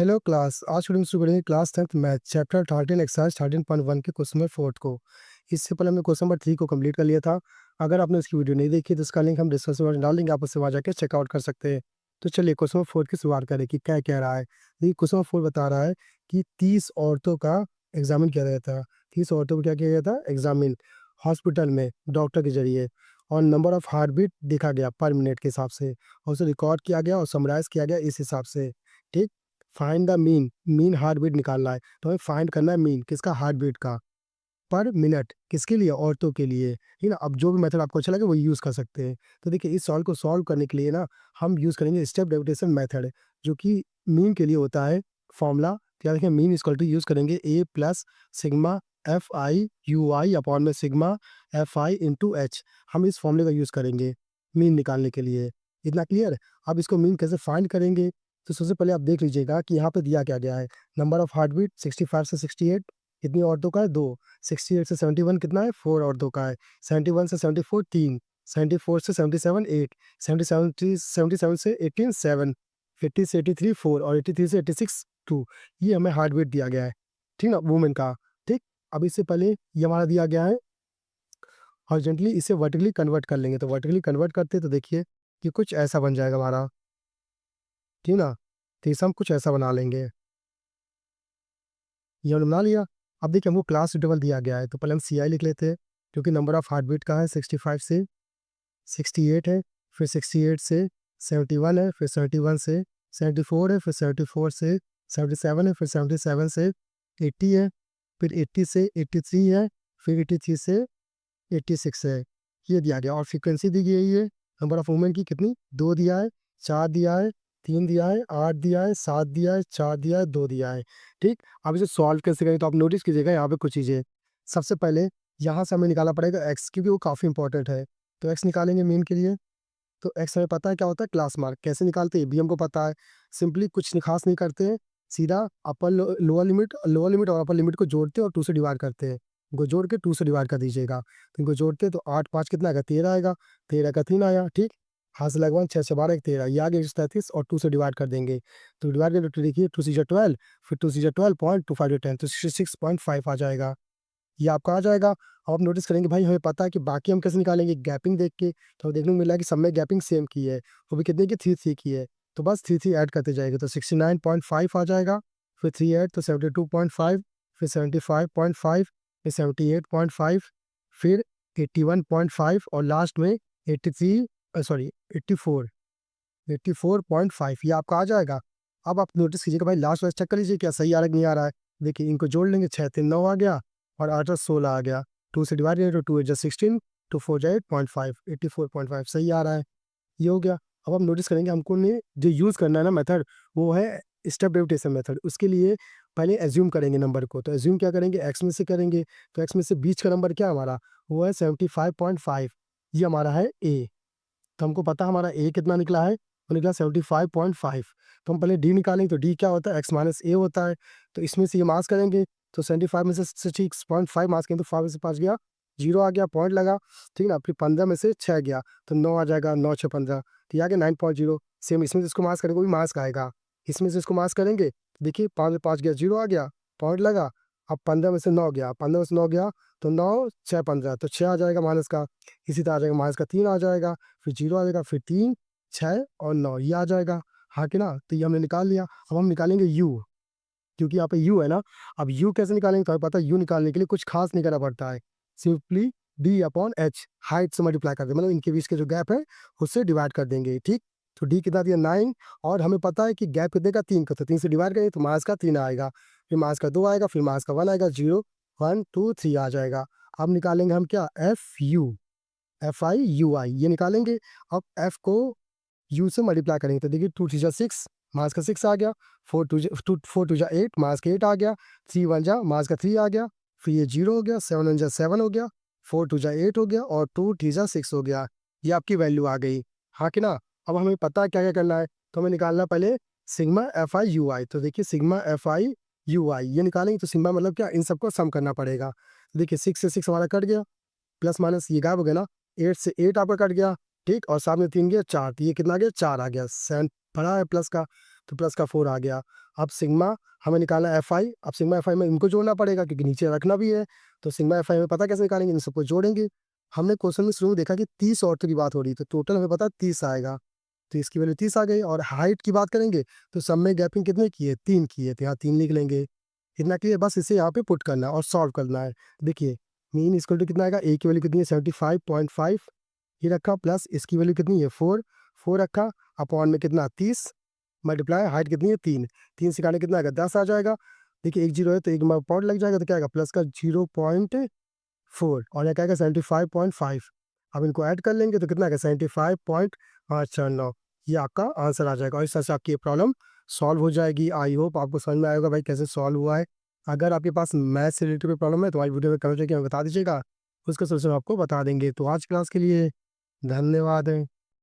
Hello class, आज हम शुरू करेंगे class 10th math chapter 13 exercise 13.1 के क्वेश्चन नंबर 4 को। इससे पहले हमने क्वेश्चन नंबर 3 को कंप्लीट कर लिया था। अगर आपने उसकी वीडियो नहीं देखी तो इसका लिंक हम डिस्क्रिप्शन में डाल देंगे, आप उससे वहाँ जाकर चेकआउट कर सकते हैं। तो चलिए क्वेश्चन नंबर 4 की शुरुआत करें कि क्या कह रहा है। देखिए क्वेश्चन नंबर 4 बता रहा है कि 30 औरतों का एग्जामिन किया गया था। 30 औरतों को क्या किया गया था, एग्जामिन हॉस्पिटल में डॉक्टर के जरिए, और नंबर ऑफ हार्ट बीट देखा गया पर मिनट के हिसाब से, और उसे रिकॉर्ड किया गया और समराइज किया गया इस हिसाब से। ठीक, find the mean, mean heart beat निकालना है, तो हमें फाइंड करना है मीन किसका, हार्ट बीट का, पर मिनट किसके लिए, औरतों के लिए। ठीक ना, अब जो भी मेथड आपको अच्छा लगे वो यूज़ कर सकते हैं। तो देखिए इस सॉल्व को सॉल्व करने के लिए ना हम यूज़ करेंगे स्टेप डेविएशन मेथड, जो कि मीन के लिए होता है फॉर्मूला। क्या देखें, मीन इक्वल टू यूज़ करेंगे A plus sigma F I U I upon में sigma F I into H. हम इस फॉर्मूले का यूज़ करेंगे मीन निकालने के लिए। इतना क्लियर। अब इसको मीन कैसे फाइंड करेंगे, तो सबसे पहले आप देख लीजिएगा कि यहाँ पे दिया क्या गया है। नंबर ऑफ हार्ट बीट 65 से 68, कितनी औरतों का है, 2। 68 से 71 कितना है, 4 औरतों का है। 71 से 74 3, 74 से 77 8, 77 से 18 7, 80 से 83 4 और 83 से 86 2। ये हमें हार्ट बीट दिया गया है, ठीक ना, वुमेन का। ठीक, अब इससे पहले ये हमारा दिया गया है हॉरिजॉन्टली, इसे वर्टिकली कन्वर्ट कर लेंगे। तो वर्टिकली कन्वर्ट करते तो देखिए कि कुछ ऐसा बन जाएगा हमारा, ठीक ना। तो इसे हम कुछ ऐसा बना लेंगे, ये हमने बना लिया। अब देखिए हमको क्लास इंटरवल दिया गया है, तो पहले हम सी आई लिख लेते हैं, क्योंकि नंबर ऑफ हार्ट बीट का है 65 से 68 है, फिर 68 से 71 है, फिर 71 से 74 है, फिर 74 से 77 है, फिर 77 से 80 है, फिर 80 से 83 है, फिर 83 से 86 है। ये दिया गया, और फ्रीक्वेंसी दी गई है नंबर ऑफ वुमेन की कितनी, 2 दिया है, 4 दिया है, 3 दिया है, 8 दिया है, 7 दिया है, 4 दिया है, 2 दिया है। ठीक, अब इसे सॉल्व कैसे करें, तो आप नोटिस कीजिएगा यहाँ पे कुछ चीज़ें। सबसे पहले यहाँ से हमें निकालना पड़ेगा एक्स, क्योंकि वो काफ़ी इंपॉर्टेंट है। तो एक्स निकालेंगे मीन के लिए। तो एक्स हमें पता है क्या होता है, क्लास मार्क। कैसे निकालते हैं ये भी हमको पता है। सिंपली कुछ खास नहीं करते हैं, सीधा अपर लोअर लिमिट और अपर लिमिट को जोड़ते हैं और 2 से डिवाइड करते हैं। इनको जोड़ के 2 से डिवाइड कर दीजिएगा, तो इनको जोड़ते हैं तो 8 5 कितना आएगा, 13 आएगा। 13 का 3 आया। ठीक, हाथ से लगभग 6 से 12 13, ये आ गया 133, और 2 से डिवाइड कर देंगे। तो डिवाइड करके तो देखिए 2 6 12, फिर 2 6 12.25 10, तो 66.5 आ जाएगा। ये आपका आ जाएगा। अब आप नोटिस करेंगे भाई, हमें पता है कि बाकी हम कैसे निकालेंगे, गैपिंग देख के। तो देखने को मिला कि सब में गैपिंग सेम की है, वो भी कितने की, 3 3 की है। तो बस 3 3 ऐड करते जाएंगे तो 69.5 आ जाएगा। फिर 3 ऐड तो 72.5, फिर 75.5, फिर 78.5, फिर 81.5, और लास्ट में 83 सॉरी 84 84.5, ये आपका आ जाएगा। अब आप नोटिस कीजिएगा भाई, लास्ट वाला चेक कर लीजिए क्या सही आ रहा है कि नहीं आ रहा है। देखिए इनको जोड़ लेंगे, 6 3 9 आ गया, और 8 और 16 आ गया। 2 से डिवाइड करें तो 2 8 16, 2 4 8.5, 84.5 सही आ रहा है। ये हो गया। अब हम नोटिस करेंगे हमको ने जो यूज़ करना है ना मेथड, वो है स्टेप डेविएशन मेथड। उसके लिए पहले एज्यूम करेंगे नंबर को। तो एज्यूम क्या करेंगे, एक्स में से करेंगे। तो एक्स में से बीच का नंबर क्या है हमारा, वो है 75.5, ये हमारा है ए। तो हमको पता है हमारा ए कितना निकला है, वो निकला 75.5। तो हम पहले डी निकालेंगे, तो डी क्या होता है, एक्स माइनस ए होता है। तो इसमें से ये मास करेंगे, तो 75 में से 6.5 मास करेंगे, तो 5 में से 5 गया, 0 आ गया, पॉइंट लगा। ठीक ना, फिर 15 में से 6 गया, तो 9 आ जाएगा, 9 6 15, तो ये आ गया 9.0। सेम इसमें से इसको मास करेंगे, वो भी मास का आएगा। इसमें से इसको मास करेंगे, देखिए 5 में 5 गया, 0 आ गया, पॉइंट लगा। अब 15 में से 9 गया, 15 में से 9 गया, तो 9 6 15, तो 6 आ जाएगा माइनस का। इसी तरह आ जाएगा माइनस का 3 आ जाएगा, फिर 0 आ जाएगा, फिर 3 6 और 9 ये आ जाएगा। हाँ कि ना, तो ये हमने निकाल लिया। अब हम निकालेंगे यू, क्योंकि यहाँ पे यू है ना। अब यू कैसे निकालेंगे, तो हमें पता है यू निकालने के लिए कुछ खास नहीं करना पड़ता है, simply D upon H height से मल्टीप्लाई कर देंगे, मतलब इनके बीच के जो गैप है उससे डिवाइड कर देंगे। ठीक, तो डी कितना दिया, 9, और हमें पता है कि गैप कितने का, 3 का, तो 3 से डिवाइड करेंगे तो मास का 3 आएगा, फिर मास का 2 आएगा, फिर मास का 1 आएगा, 0 1 2 3 आ जाएगा। अब निकालेंगे हम क्या, F U, F I U I, ये निकालेंगे। अब एफ को यू से मल्टीप्लाई करेंगे, तो देखिए 2 3 6, मास का 6 आ गया, 4 2 8, मास का 8 आ गया, 3 1 जा, मास का 3 आ गया, फिर ये 0 हो गया, 7 1 जा 7 हो गया, 4 2 जा 8 हो गया, और 2 3 जा 6 हो गया। ये आपकी वैल्यू आ गई। हाँ कि ना। अब हमें पता है क्या क्या करना है, तो हमें निकालना पहले सिग्मा एफ आई यू आई। तो देखिए sigma F I U I ये निकालेंगे, तो सिग्मा मतलब क्या, इन सबको सम करना पड़ेगा। देखिए 6 से 6 हमारा कट गया, प्लस माइनस ये गायब हो गया ना, 8 से 8 आपका कट गया। ठीक, और सामने 3 गया, 4, तो ये कितना आ गया, 4 आ गया। 7 बड़ा है प्लस का, तो प्लस का 4 आ गया। अब सिग्मा हमें निकालना है एफ आई। अब सिग्मा एफ आई में इनको जोड़ना पड़ेगा क्योंकि नीचे रखना भी है, तो सिग्मा एफ आई में पता कैसे निकालेंगे, इन सबको जोड़ेंगे। हमने क्वेश्चन में शुरू में देखा कि 30 औरतों की बात हो रही है, तो टोटल हमें पता है 30 आएगा, तो इसकी वैल्यू 30 आ गई। और हाइट की बात करेंगे तो सब में गैपिंग कितने की है, 3 की है, तो यहाँ 3 लिख लेंगे। इतना क्लियर, बस इसे यहाँ पे पुट करना है और सॉल्व करना है। देखिए मीन इक्वल टू कितना आएगा, ए की वैल्यू कितनी है 75.5, ये रखा, प्लस इसकी वैल्यू कितनी है 4, 4 रखा, अपॉन में कितना 30, मल्टीप्लाई हाइट कितनी है 3, 3 से काटने कितना आएगा 10 आ जाएगा। देखिए एक जीरो है तो एक में पॉइंट लग जाएगा, तो क्या आएगा प्लस का 0.4 और यहाँ क्या आएगा 75.5। अब इनको ऐड कर लेंगे तो कितना आएगा 75.549। ये आपका आंसर आ जाएगा और इस तरह से आपकी ये प्रॉब्लम सॉल्व हो जाएगी। आई होप आपको समझ में आएगा भाई कैसे सॉल्व हुआ है। अगर आपके पास मैथ से रिलेटेड प्रॉब्लम है तो हमारी वीडियो में कमेंट करके हमें बता दीजिएगा, उसका सोल्यूशन आपको बता देंगे। तो आज क्लास के लिए धन्यवाद।